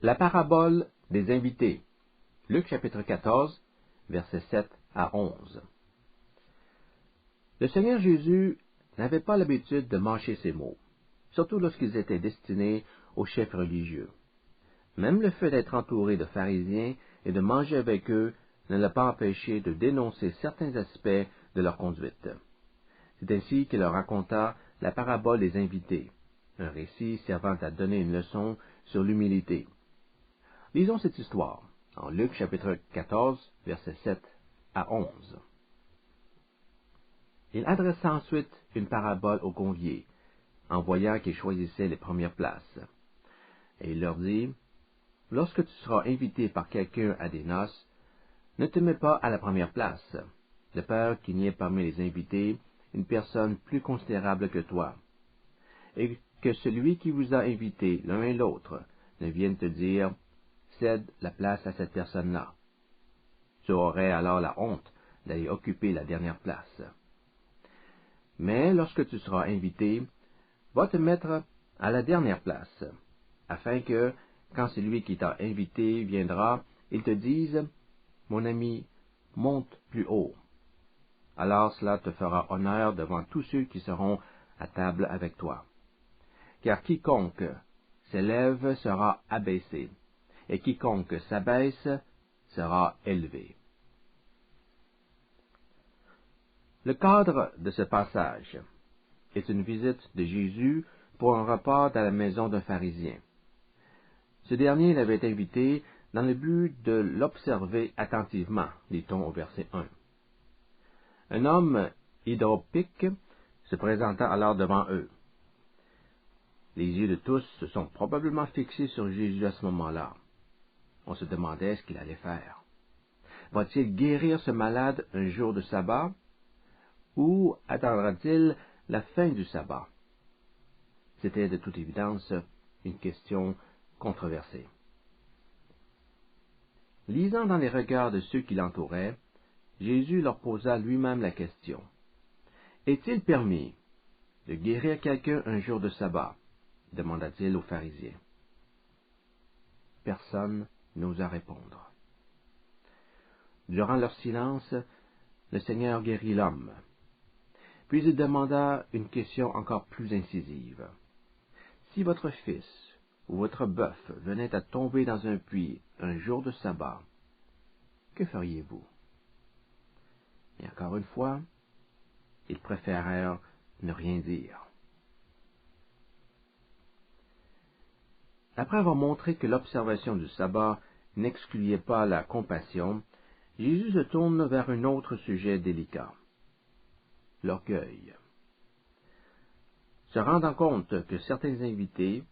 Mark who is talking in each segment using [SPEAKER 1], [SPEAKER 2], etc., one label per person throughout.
[SPEAKER 1] La parabole des invités. Luc chapitre 14, versets 7 à 11. Le Seigneur Jésus n'avait pas l'habitude de mâcher ses mots, surtout lorsqu'ils étaient destinés aux chefs religieux. Même le fait d'être entouré de pharisiens et de manger avec eux ne l'a pas empêché de dénoncer certains aspects de leur conduite. C'est ainsi qu'il leur raconta la parabole des invités, un récit servant à donner une leçon sur l'humilité. Lisons cette histoire en Luc chapitre 14, versets 7 à 11. Il adressa ensuite une parabole aux conviés, en voyant qu'ils choisissaient les premières places. Et il leur dit, « Lorsque tu seras invité par quelqu'un à des noces, ne te mets pas à la première place, de peur qu'il n'y ait parmi les invités une personne plus considérable que toi, et que celui qui vous a invité l'un et l'autre ne vienne te dire, cède la place à cette personne-là. Tu aurais alors la honte d'aller occuper la dernière place. Mais lorsque tu seras invité, va te mettre à la dernière place, afin que, quand celui qui t'a invité viendra, il te dise, mon ami, monte plus haut. Alors cela te fera honneur devant tous ceux qui seront à table avec toi. Car quiconque s'élève sera abaissé, et quiconque s'abaisse sera élevé. Le cadre de ce passage est une visite de Jésus pour un repas dans la maison d'un pharisien. Ce dernier l'avait invité dans le but de l'observer attentivement, dit-on au verset 1. Un homme hydropique se présenta alors devant eux. Les yeux de tous se sont probablement fixés sur Jésus à ce moment-là. On se demandait ce qu'il allait faire. Va-t-il guérir ce malade un jour de sabbat, ou attendra-t-il la fin du sabbat? C'était de toute évidence une question controversée. Lisant dans les regards de ceux qui l'entouraient, Jésus leur posa lui-même la question. Est-il permis de guérir quelqu'un un jour de sabbat? Demanda-t-il aux pharisiens. Personne n'osa répondre. Durant leur silence, le Seigneur guérit l'homme. Puis il demanda une question encore plus incisive. Si votre fils ou votre bœuf venait à tomber dans un puits un jour de sabbat, que feriez-vous? Et encore une fois, ils préférèrent ne rien dire. Après avoir montré que l'observation du sabbat n'excluait pas la compassion, Jésus se tourne vers un autre sujet délicat, l'orgueil. Se rendant compte que certains invités,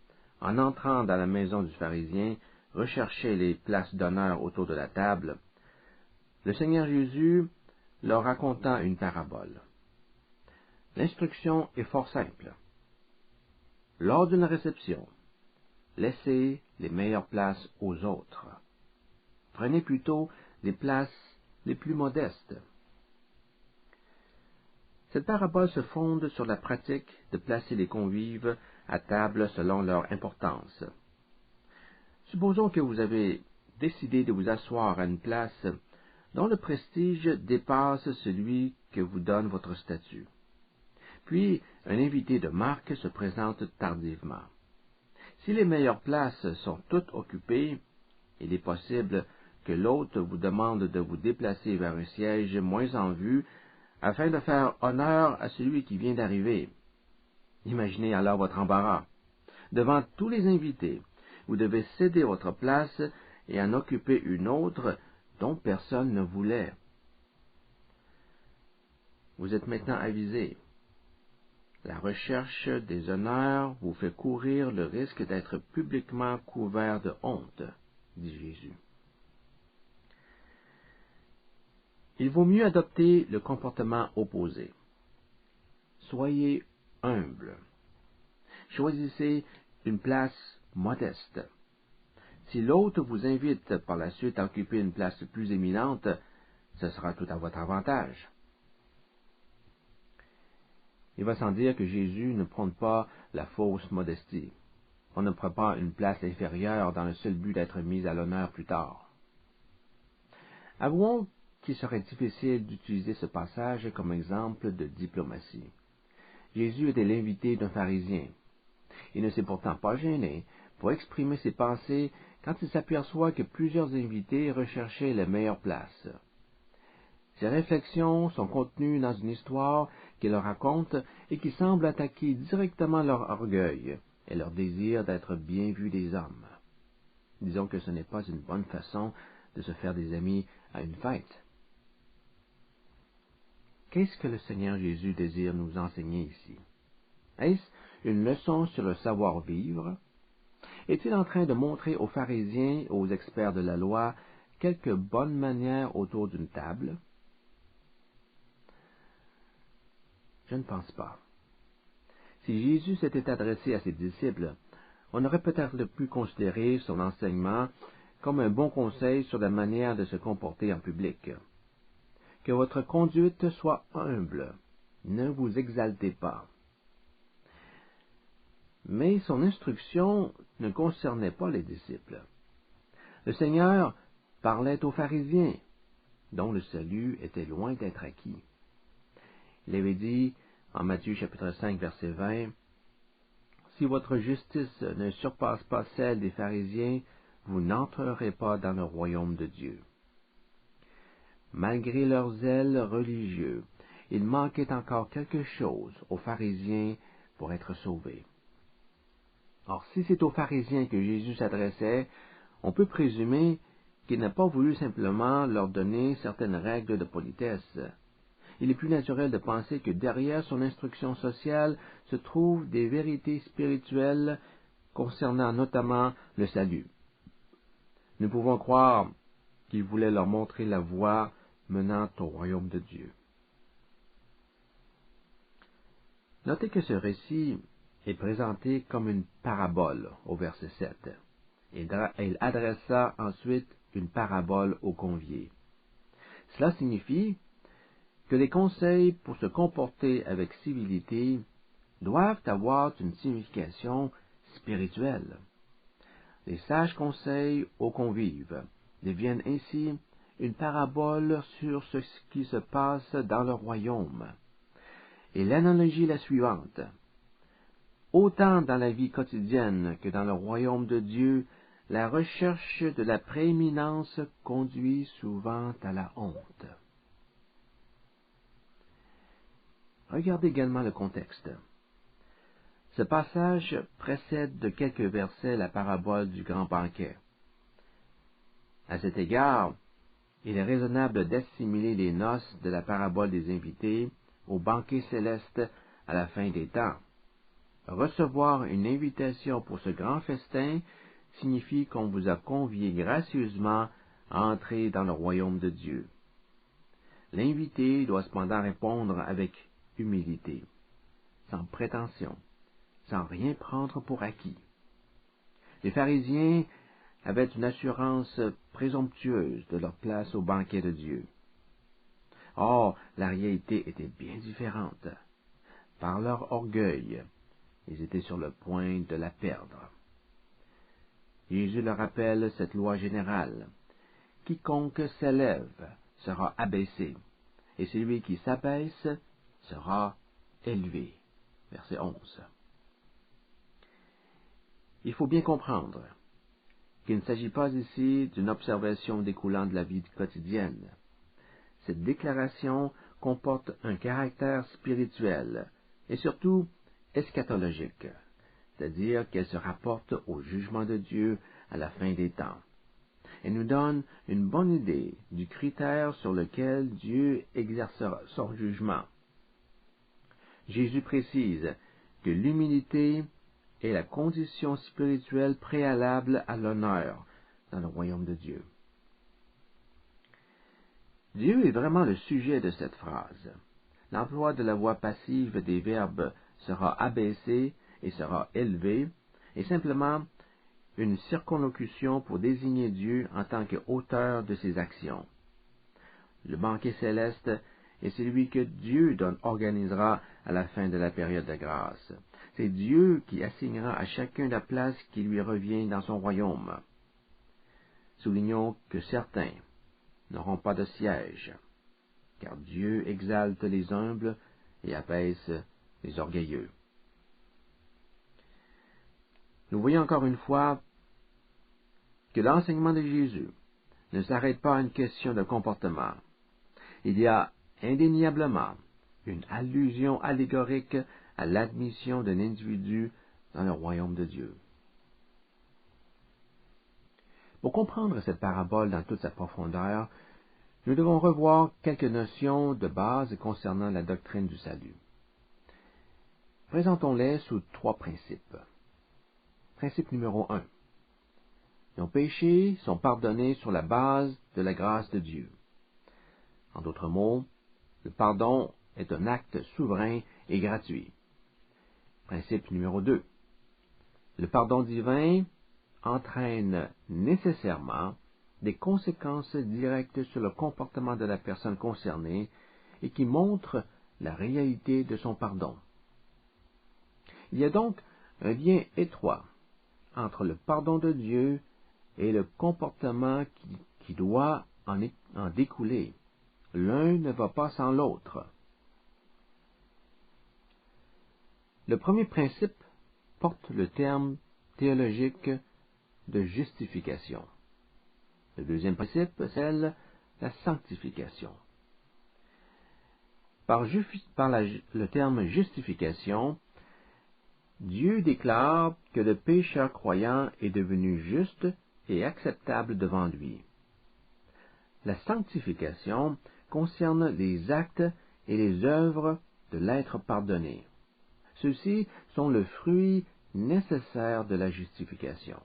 [SPEAKER 1] en entrant dans la maison du pharisien, recherchaient les places d'honneur autour de la table, le Seigneur Jésus leur raconta une parabole. L'instruction est fort simple. Lors d'une réception, laissez les meilleures places aux autres. Prenez plutôt les places les plus modestes. Cette parabole se fonde sur la pratique de placer les convives à table selon leur importance. Supposons que vous avez décidé de vous asseoir à une place dont le prestige dépasse celui que vous donne votre statut. Puis, un invité de marque se présente tardivement. Si les meilleures places sont toutes occupées, il est possible que l'hôte vous demande de vous déplacer vers un siège moins en vue afin de faire honneur à celui qui vient d'arriver. Imaginez alors votre embarras. Devant tous les invités, vous devez céder votre place et en occuper une autre dont personne ne voulait. Vous êtes maintenant avisé. La recherche des honneurs vous fait courir le risque d'être publiquement couvert de honte, dit Jésus. Il vaut mieux adopter le comportement opposé. Soyez humble. Choisissez une place modeste. Si l'hôte vous invite par la suite à occuper une place plus éminente, ce sera tout à votre avantage. Il va sans dire que Jésus ne prône pas la fausse modestie. on ne prend pas une place inférieure dans le seul but d'être mis à l'honneur plus tard. Avouons qu'il serait difficile d'utiliser ce passage comme exemple de diplomatie. Jésus était l'invité d'un pharisien. Il ne s'est pourtant pas gêné pour exprimer ses pensées quand il s'aperçoit que plusieurs invités recherchaient la meilleure place. Ces réflexions sont contenues dans une histoire qu'il leur raconte et qui semble attaquer directement leur orgueil et leur désir d'être bien vu des hommes. Disons que ce n'est pas une bonne façon de se faire des amis à une fête. Qu'est-ce que le Seigneur Jésus désire nous enseigner ici? Est-ce une leçon sur le savoir-vivre? Est-il en train de montrer aux pharisiens et aux experts de la loi quelques bonnes manières autour d'une table? Je ne pense pas. Si Jésus s'était adressé à ses disciples, on aurait peut-être pu considérer son enseignement comme un bon conseil sur la manière de se comporter en public. Que votre conduite soit humble, ne vous exaltez pas. Mais son instruction ne concernait pas les disciples. Le Seigneur parlait aux pharisiens, dont le salut était loin d'être acquis. Il avait dit, en Matthieu chapitre 5, verset 20, « Si votre justice ne surpasse pas celle des pharisiens, vous n'entrerez pas dans le royaume de Dieu. » Malgré leur zèle religieux, il manquait encore quelque chose aux pharisiens pour être sauvés. Or, si c'est aux pharisiens que Jésus s'adressait, on peut présumer qu'il n'a pas voulu simplement leur donner certaines règles de politesse. Il est plus naturel de penser que derrière son instruction sociale se trouvent des vérités spirituelles concernant notamment le salut. Nous pouvons croire qu'il voulait leur montrer la voie menant au royaume de Dieu. Notez que ce récit est présenté comme une parabole au verset 7. Il adressa ensuite une parabole aux conviés. Cela signifie que les conseils pour se comporter avec civilité doivent avoir une signification spirituelle. Les sages conseils aux convives deviennent ainsi une parabole sur ce qui se passe dans le royaume. Et l'analogie est la suivante. Autant dans la vie quotidienne que dans le royaume de Dieu, la recherche de la prééminence conduit souvent à la honte. Regardez également le contexte. Ce passage précède de quelques versets la parabole du grand banquet. À cet égard, il est raisonnable d'assimiler les noces de la parabole des invités au banquet céleste à la fin des temps. Recevoir une invitation pour ce grand festin signifie qu'on vous a convié gracieusement à entrer dans le royaume de Dieu. L'invité doit cependant répondre avec humilité, sans prétention, sans rien prendre pour acquis. Les pharisiens avaient une assurance présomptueuse de leur place au banquet de Dieu. Or, la réalité était bien différente. Par leur orgueil, ils étaient sur le point de la perdre. Jésus leur rappelle cette loi générale. Quiconque s'élève sera abaissé, et celui qui s'abaisse sera élevé. Verset 11. Il faut bien comprendre qu'il ne s'agit pas ici d'une observation découlant de la vie quotidienne. Cette déclaration comporte un caractère spirituel et surtout eschatologique, c'est-à-dire qu'elle se rapporte au jugement de Dieu à la fin des temps. Elle nous donne une bonne idée du critère sur lequel Dieu exercera son jugement. Jésus précise que l'humilité est la condition spirituelle préalable à l'honneur dans le royaume de Dieu. Dieu est vraiment le sujet de cette phrase. L'emploi de la voix passive des verbes sera abaissé et sera élevé est simplement une circonlocution pour désigner Dieu en tant qu'auteur de ses actions. Le banquet céleste est celui que Dieu organisera à la fin de la période de grâce. C'est Dieu qui assignera à chacun la place qui lui revient dans son royaume. Soulignons que certains n'auront pas de siège, car Dieu exalte les humbles et abaisse les orgueilleux. Nous voyons encore une fois que l'enseignement de Jésus ne s'arrête pas à une question de comportement. Il y a indéniablement une allusion allégorique à l'admission d'un individu dans le royaume de Dieu. Pour comprendre cette parabole dans toute sa profondeur, nous devons revoir quelques notions de base concernant la doctrine du salut. Présentons-les sous 3 principes. Principe numéro 1. Nos péchés sont pardonnés sur la base de la grâce de Dieu. En d'autres mots, le pardon est un acte souverain et gratuit. Principe numéro 2. Le pardon divin entraîne nécessairement des conséquences directes sur le comportement de la personne concernée et qui montrent la réalité de son pardon. Il y a donc un lien étroit entre le pardon de Dieu et le comportement qui doit en découler. L'un ne va pas sans l'autre. Le premier principe porte le terme théologique de justification. Le deuxième principe, c'est la sanctification. Par le terme justification, Dieu déclare que le pécheur croyant est devenu juste et acceptable devant lui. La sanctification concerne les actes et les œuvres de l'être pardonné. Ceux-ci sont le fruit nécessaire de la justification.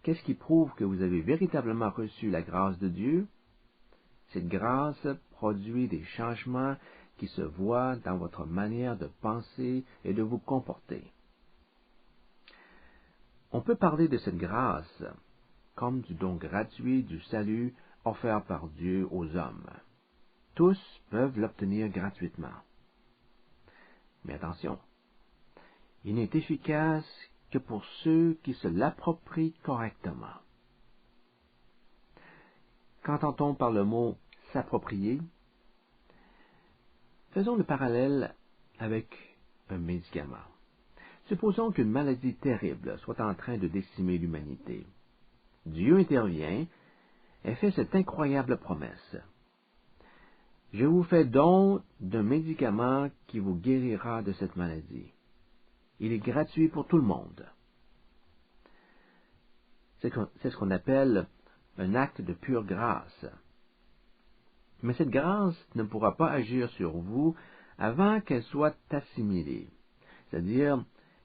[SPEAKER 1] Qu'est-ce qui prouve que vous avez véritablement reçu la grâce de Dieu? Cette grâce produit des changements qui se voient dans votre manière de penser et de vous comporter. On peut parler de cette grâce comme du don gratuit du salut offert par Dieu aux hommes. Tous peuvent l'obtenir gratuitement. Mais attention, il n'est efficace que pour ceux qui se l'approprient correctement. Qu'entend-on par le mot « s'approprier » ? Faisons le parallèle avec un médicament. Supposons qu'une maladie terrible soit en train de décimer l'humanité. Dieu intervient et fait cette incroyable promesse. Je vous fais don d'un médicament qui vous guérira de cette maladie. Il est gratuit pour tout le monde. C'est ce qu'on appelle un acte de pure grâce. Mais cette grâce ne pourra pas agir sur vous avant qu'elle soit assimilée, c'est-à-dire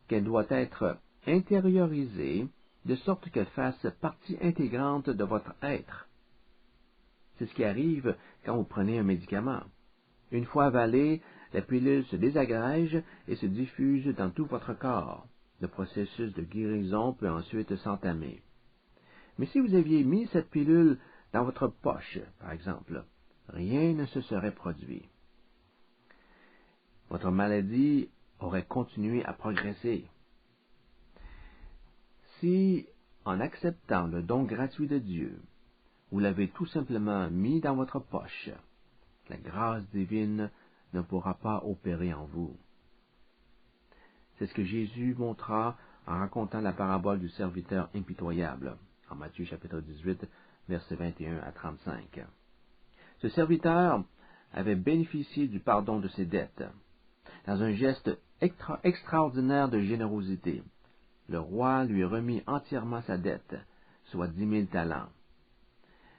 [SPEAKER 1] qu'elle doit être intériorisée de sorte qu'elle fasse partie intégrante de votre être. C'est ce qui arrive quand vous prenez un médicament. Une fois avalé, la pilule se désagrège et se diffuse dans tout votre corps. Le processus de guérison peut ensuite s'entamer. Mais si vous aviez mis cette pilule dans votre poche, par exemple, rien ne se serait produit. Votre maladie aurait continué à progresser. Si, en acceptant le don gratuit de Dieu, vous l'avez tout simplement mis dans votre poche, la grâce divine ne pourra pas opérer en vous. C'est ce que Jésus montra en racontant la parabole du serviteur impitoyable, en Matthieu chapitre 18, versets 21 à 35. Ce serviteur avait bénéficié du pardon de ses dettes. Dans un geste extraordinaire de générosité, le roi lui remit entièrement sa dette, soit 10 000 talents.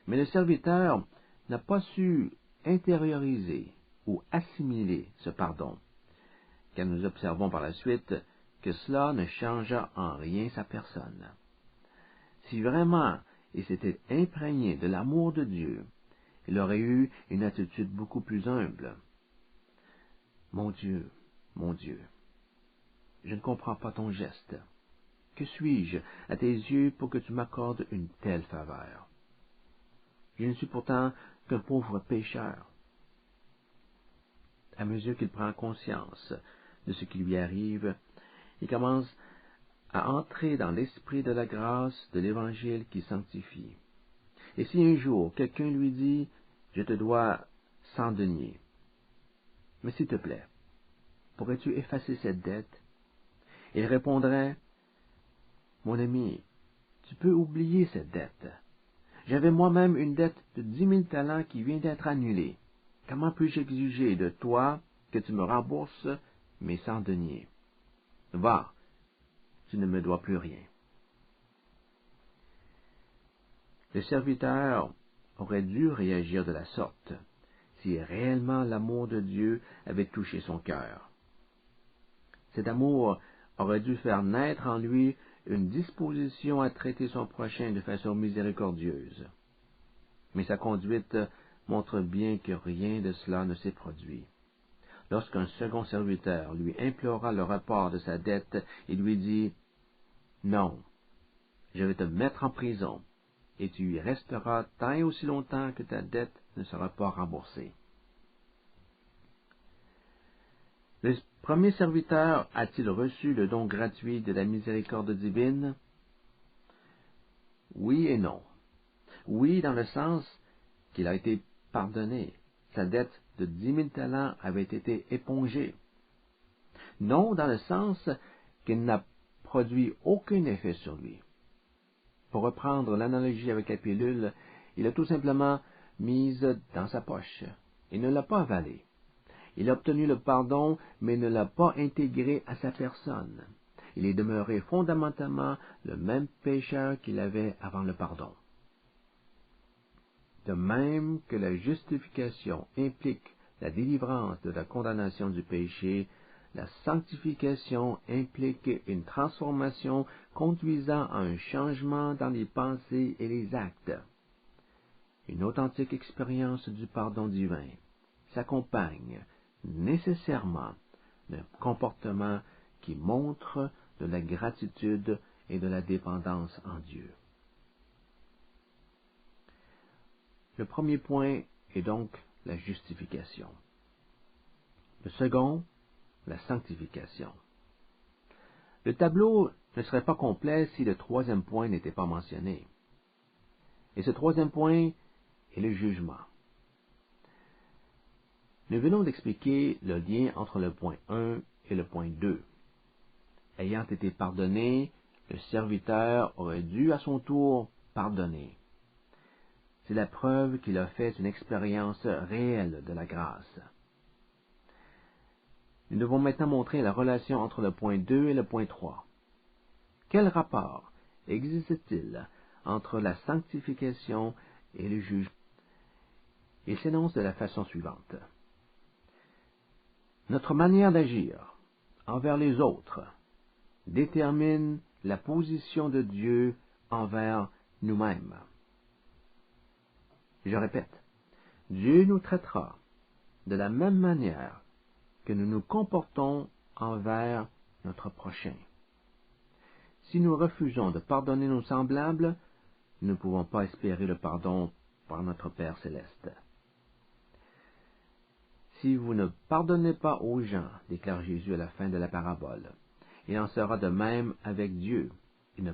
[SPEAKER 1] Mais le serviteur n'a pas su intérioriser ou assimiler ce pardon, car nous observons par la suite que cela ne changea en rien sa personne. Si vraiment il s'était imprégné de l'amour de Dieu, il aurait eu une attitude beaucoup plus humble. Mon Dieu, je ne comprends pas ton geste. Que suis-je à tes yeux pour que tu m'accordes une telle faveur? Je ne suis pourtant qu'un pauvre pécheur. à mesure qu'il prend conscience de ce qui lui arrive, il commence à entrer dans l'esprit de la grâce de l'Évangile qui sanctifie. Et si un jour quelqu'un lui dit « Je te dois 100 deniers, mais s'il te plaît, pourrais-tu effacer cette dette ?» Il répondrait « Mon ami, tu peux oublier cette dette. J'avais moi-même une dette de 10 000 talents qui vient d'être annulée. Comment puis-je exiger de toi que tu me rembourses mes 100 deniers? Va, tu ne me dois plus rien. » Le serviteur aurait dû réagir de la sorte si réellement l'amour de Dieu avait touché son cœur. Cet amour aurait dû faire naître en lui une disposition à traiter son prochain de façon miséricordieuse. Mais sa conduite montre bien que rien de cela ne s'est produit. Lorsqu'un second serviteur lui implora le report de sa dette, il lui dit « Non, je vais te mettre en prison, et tu y resteras tant et aussi longtemps que ta dette ne sera pas remboursée. » Le premier serviteur a-t-il reçu le don gratuit de la miséricorde divine? Oui et non. Oui, dans le sens qu'il a été pardonné. Sa dette de 10 000 talents avait été épongée. Non, dans le sens qu'il n'a produit aucun effet sur lui. Pour reprendre l'analogie avec la pilule, il a tout simplement mise dans sa poche. Il ne l'a pas avalée. Il a obtenu le pardon, mais ne l'a pas intégré à sa personne. Il est demeuré fondamentalement le même pécheur qu'il avait avant le pardon. De même que la justification implique la délivrance de la condamnation du péché, la sanctification implique une transformation conduisant à un changement dans les pensées et les actes. Une authentique expérience du pardon divin s'accompagne nécessairement d'un comportement qui montre de la gratitude et de la dépendance en Dieu. Le premier point est donc la justification. Le second, la sanctification. Le tableau ne serait pas complet si le troisième point n'était pas mentionné. Et ce troisième point est le jugement. Nous venons d'expliquer le lien entre le point 1 et le point 2. Ayant été pardonné, le serviteur aurait dû à son tour pardonner. C'est la preuve qu'il a fait une expérience réelle de la grâce. Nous devons maintenant montrer la relation entre le point 2 et le point 3. Quel rapport existe-t-il entre la sanctification et le jugement? Il s'énonce de la façon suivante. Notre manière d'agir envers les autres détermine la position de Dieu envers nous-mêmes. Je répète, Dieu nous traitera de la même manière que nous nous comportons envers notre prochain. Si nous refusons de pardonner nos semblables, nous ne pouvons pas espérer le pardon par notre Père céleste. Si vous ne pardonnez pas aux gens, déclare Jésus à la fin de la parabole, il en sera de même avec Dieu. Il ne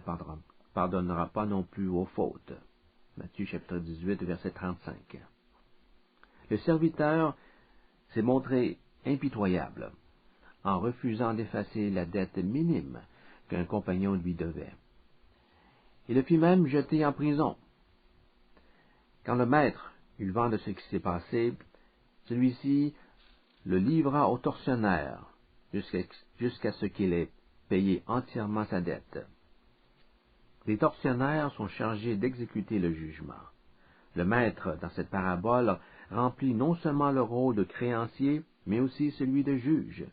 [SPEAKER 1] pardonnera pas non plus aux fautes. Matthieu chapitre 18, verset 35. Le serviteur s'est montré impitoyable en refusant d'effacer la dette minime qu'un compagnon lui devait. Il le fit même jeter en prison. Quand le maître eut vent de ce qui s'est passé, celui-ci le livra au tortionnaire jusqu'à ce qu'il ait payé entièrement sa dette. Les tortionnaires sont chargés d'exécuter le jugement. Le maître, dans cette parabole, remplit non seulement le rôle de créancier, mais aussi celui de juge.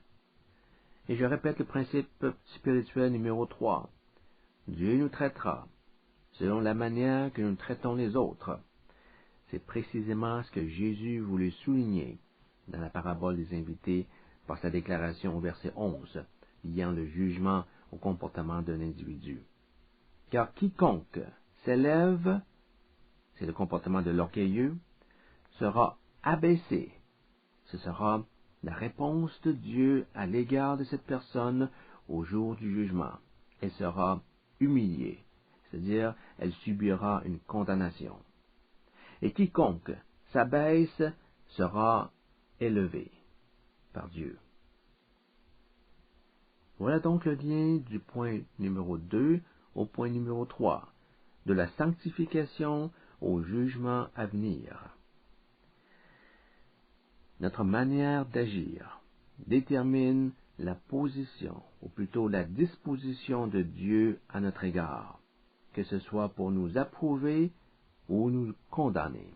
[SPEAKER 1] Et je répète le principe spirituel numéro 3. Dieu nous traitera selon la manière que nous traitons les autres. C'est précisément ce que Jésus voulait souligner dans la parabole des invités par sa déclaration au verset 11, liant le jugement au comportement d'un individu. Car quiconque s'élève, c'est le comportement de l'orgueilleux, sera abaissé, ce sera la réponse de Dieu à l'égard de cette personne au jour du jugement. Elle sera humiliée, c'est-à-dire elle subira une condamnation. Et quiconque s'abaisse sera élevé par Dieu. Voilà donc le lien du point numéro 2 au point numéro 3, de la sanctification au jugement à venir. Notre manière d'agir détermine la position, ou plutôt la disposition de Dieu à notre égard, que ce soit pour nous approuver ou nous condamner.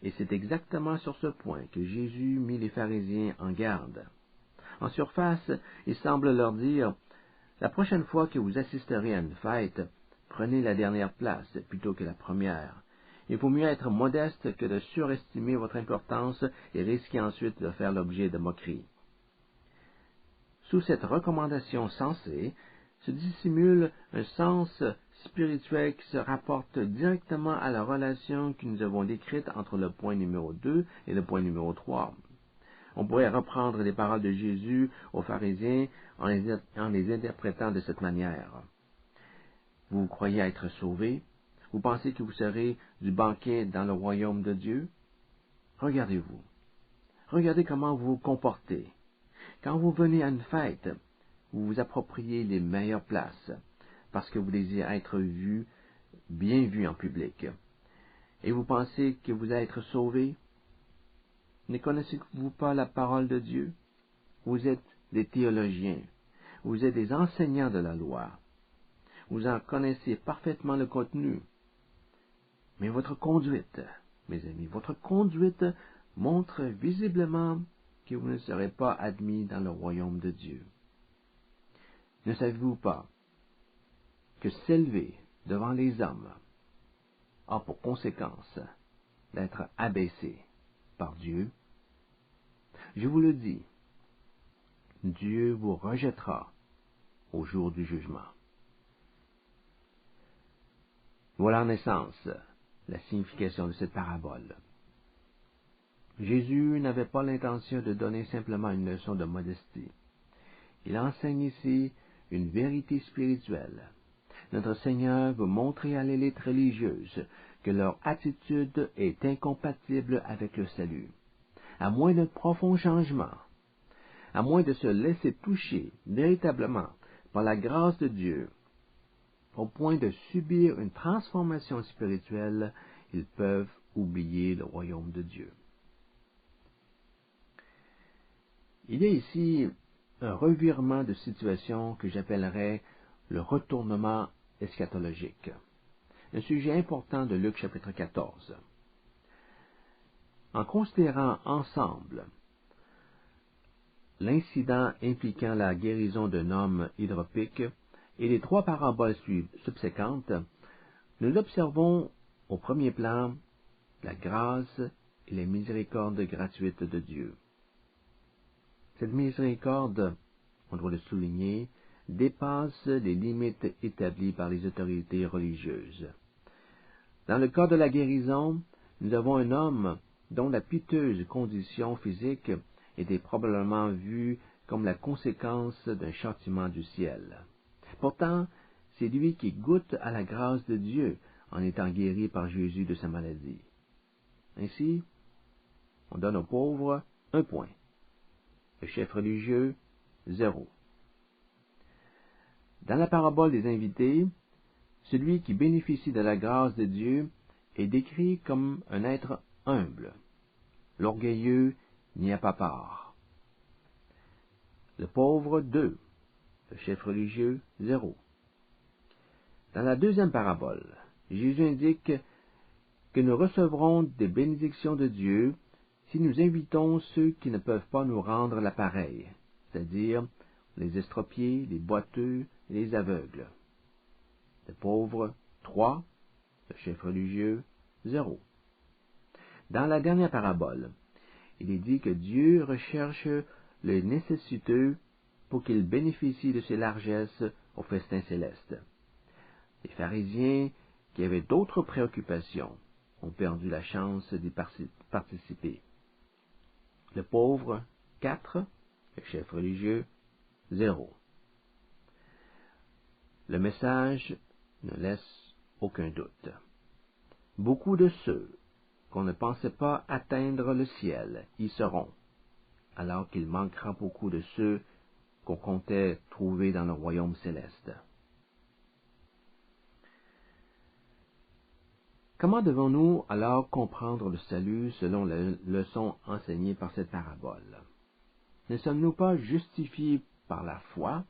[SPEAKER 1] Et c'est exactement sur ce point que Jésus mit les pharisiens en garde. En surface, il semble leur dire, la prochaine fois que vous assisterez à une fête, prenez la dernière place plutôt que la première. Il vaut mieux être modeste que de surestimer votre importance et risquer ensuite de faire l'objet de moqueries. Sous cette recommandation sensée se dissimule un sens spirituel qui se rapporte directement à la relation que nous avons décrite entre le point numéro 2 et le point numéro 3. On pourrait reprendre les paroles de Jésus aux pharisiens en les interprétant de cette manière. Vous croyez être sauvés? Vous pensez que vous serez du banquet dans le royaume de Dieu? Regardez-vous. Regardez comment vous vous comportez. Quand vous venez à une fête, vous vous appropriez les meilleures places, parce que vous désirez être vu, bien vu en public. Et vous pensez que vous allez être sauvés? Ne connaissez-vous pas la parole de Dieu? Vous êtes des théologiens. Vous êtes des enseignants de la loi. Vous en connaissez parfaitement le contenu. Mais votre conduite, mes amis, votre conduite montre visiblement que vous ne serez pas admis dans le royaume de Dieu. Ne savez-vous pas que s'élever devant les hommes a pour conséquence d'être abaissé par Dieu? Je vous le dis, Dieu vous rejettera au jour du jugement. Voilà en essence la signification de cette parabole. Jésus n'avait pas l'intention de donner simplement une leçon de modestie. Il enseigne ici une vérité spirituelle. Notre Seigneur veut montrer à l'élite religieuse que leur attitude est incompatible avec le salut. À moins d'un profond changement, à moins de se laisser toucher véritablement par la grâce de Dieu, au point de subir une transformation spirituelle, ils peuvent oublier le royaume de Dieu. Il y a ici un revirement de situation que j'appellerais le retournement eschatologique, un sujet important de Luc chapitre 14. En considérant ensemble l'incident impliquant la guérison d'un homme hydropique et les trois paraboles subséquentes, nous observons au premier plan la grâce et la miséricorde gratuite de Dieu. Cette miséricorde, on doit le souligner, dépasse les limites établies par les autorités religieuses. Dans le cas de la guérison, nous avons un homme dont la piteuse condition physique était probablement vue comme la conséquence d'un châtiment du ciel. Pourtant, c'est lui qui goûte à la grâce de Dieu en étant guéri par Jésus de sa maladie. Ainsi, on donne aux pauvres 1 point, le chef religieux 0. Dans la parabole des invités, celui qui bénéficie de la grâce de Dieu est décrit comme un être humble. L'orgueilleux n'y a pas part. Le pauvre 2, le chef religieux 0. Dans la deuxième parabole, Jésus indique que nous recevrons des bénédictions de Dieu si nous invitons ceux qui ne peuvent pas nous rendre l'appareil, c'est-à-dire les estropiés, les boiteux et les aveugles. Le pauvre 3, le chef religieux 0. Dans la dernière parabole, il est dit que Dieu recherche le nécessiteux pour qu'il bénéficie de ses largesses au festin céleste. Les pharisiens, qui avaient d'autres préoccupations, ont perdu la chance d'y participer. Le pauvre, 4. Le chef religieux, 0. Le message ne laisse aucun doute. Beaucoup de ceux qu'on ne pensait pas atteindre le ciel y seront, alors qu'il manquera beaucoup de ceux qu'on comptait trouver dans le royaume céleste. Comment devons-nous alors comprendre le salut selon la leçon enseignée par cette parabole? Ne sommes-nous pas justifiés par la foi?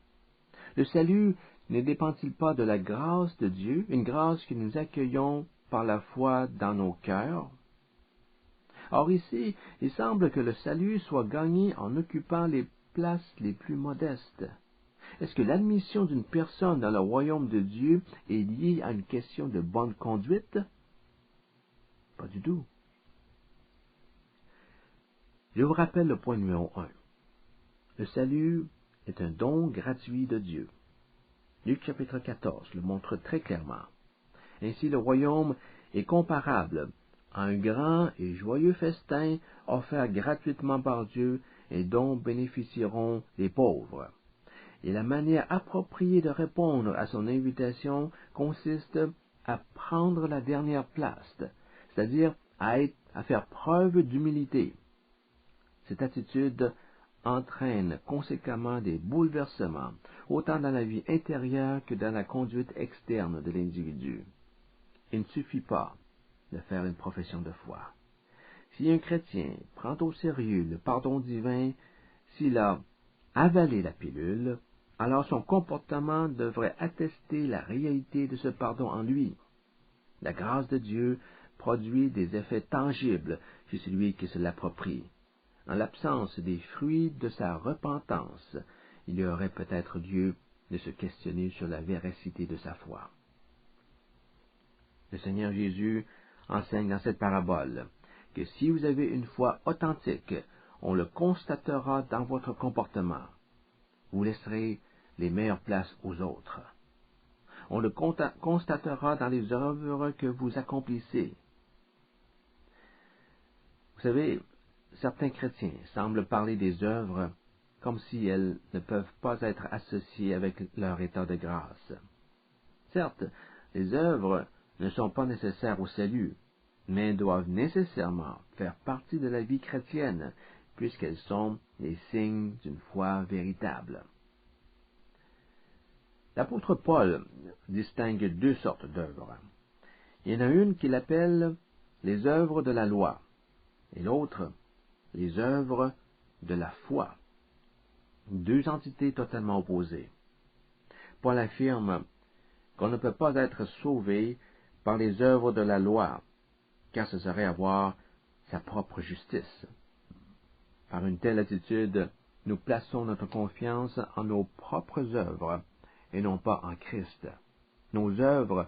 [SPEAKER 1] Le salut ne dépend-il pas de la grâce de Dieu, une grâce que nous accueillons par la foi dans nos cœurs? Or ici, il semble que le salut soit gagné en occupant les places les plus modestes. Est-ce que l'admission d'une personne dans le royaume de Dieu est liée à une question de bonne conduite? Pas du tout. Je vous rappelle le point numéro 1. Le salut est un don gratuit de Dieu. Luc chapitre 14 le montre très clairement. Ainsi, le royaume est comparable à un grand et joyeux festin offert gratuitement par Dieu et dont bénéficieront les pauvres. Et la manière appropriée de répondre à son invitation consiste à prendre la dernière place, c'est-à-dire à faire preuve d'humilité. Cette attitude entraîne conséquemment des bouleversements, autant dans la vie intérieure que dans la conduite externe de l'individu. Il ne suffit pas de faire une profession de foi. Si un chrétien prend au sérieux le pardon divin, s'il a avalé la pilule, alors son comportement devrait attester la réalité de ce pardon en lui. La grâce de Dieu produit des effets tangibles chez celui qui se l'approprie. En l'absence des fruits de sa repentance, il y aurait peut-être lieu de se questionner sur la véracité de sa foi. Le Seigneur Jésus enseigne dans cette parabole que si vous avez une foi authentique, on le constatera dans votre comportement. Vous laisserez les meilleures places aux autres. On le constatera dans les œuvres que vous accomplissez. Vous savez, certains chrétiens semblent parler des œuvres comme si elles ne peuvent pas être associées avec leur état de grâce. Certes, les œuvres ne sont pas nécessaires au salut, mais doivent nécessairement faire partie de la vie chrétienne, puisqu'elles sont les signes d'une foi véritable. L'apôtre Paul distingue deux sortes d'œuvres. Il y en a une qu'il appelle les œuvres de la loi, et l'autre les œuvres de la foi. Deux entités totalement opposées. Paul affirme qu'on ne peut pas être sauvé par les œuvres de la loi, car ce serait avoir sa propre justice. Par une telle attitude, nous plaçons notre confiance en nos propres œuvres et non pas en Christ. Nos œuvres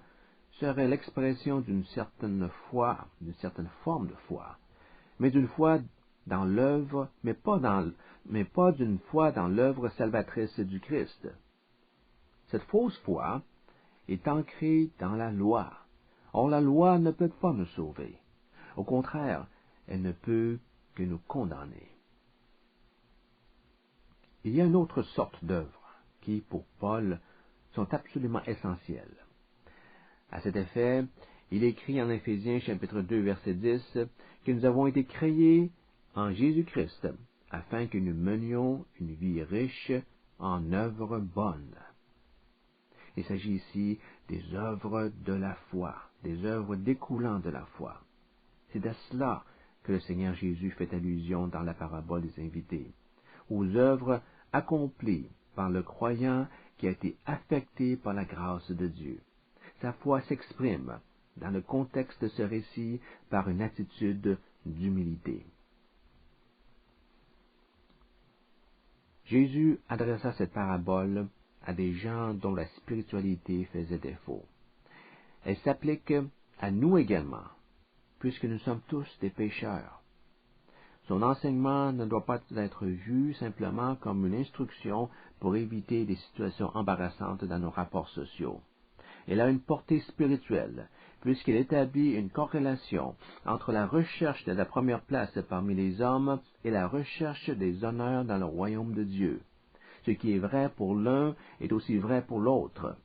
[SPEAKER 1] seraient l'expression d'une certaine foi, d'une certaine forme de foi, mais d'une foi dans l'œuvre, mais pas d'une foi dans l'œuvre salvatrice du Christ. Cette fausse foi est ancrée dans la loi. Or, la loi ne peut pas nous sauver. Au contraire, elle ne peut que nous condamner. Il y a une autre sorte d'œuvres qui, pour Paul, sont absolument essentielles. À cet effet, il écrit en Éphésiens chapitre 2 verset 10 que nous avons été créés en Jésus-Christ afin que nous menions une vie riche en œuvres bonnes. Il s'agit ici des œuvres de la foi, des œuvres découlant de la foi. C'est à cela que le Seigneur Jésus fait allusion dans la parabole des invités, aux œuvres accomplies par le croyant qui a été affecté par la grâce de Dieu. Sa foi s'exprime, dans le contexte de ce récit, par une attitude d'humilité. Jésus adressa cette parabole à des gens dont la spiritualité faisait défaut. Elle s'applique à nous également, puisque nous sommes tous des pécheurs. Son enseignement ne doit pas être vu simplement comme une instruction pour éviter des situations embarrassantes dans nos rapports sociaux. Elle a une portée spirituelle, puisqu'elle établit une corrélation entre la recherche de la première place parmi les hommes et la recherche des honneurs dans le royaume de Dieu. Ce qui est vrai pour l'un est aussi vrai pour l'autre.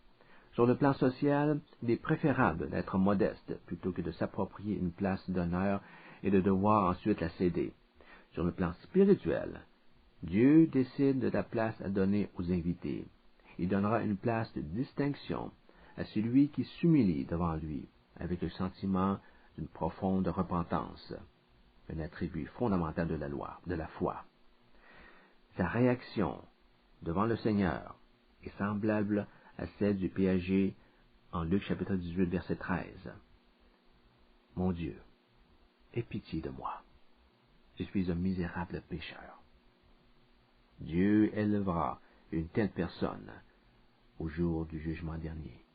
[SPEAKER 1] Sur le plan social, il est préférable d'être modeste plutôt que de s'approprier une place d'honneur et de devoir ensuite la céder. Sur le plan spirituel, Dieu décide de la place à donner aux invités. Il donnera une place de distinction à celui qui s'humilie devant lui, avec le sentiment d'une profonde repentance, un attribut fondamental de la loi, de la foi. Sa réaction devant le Seigneur est semblable à celle du péager en Luc chapitre 18, verset 13. Mon Dieu, aie pitié de moi. Je suis un misérable pécheur. Dieu élèvera une telle personne au jour du jugement dernier.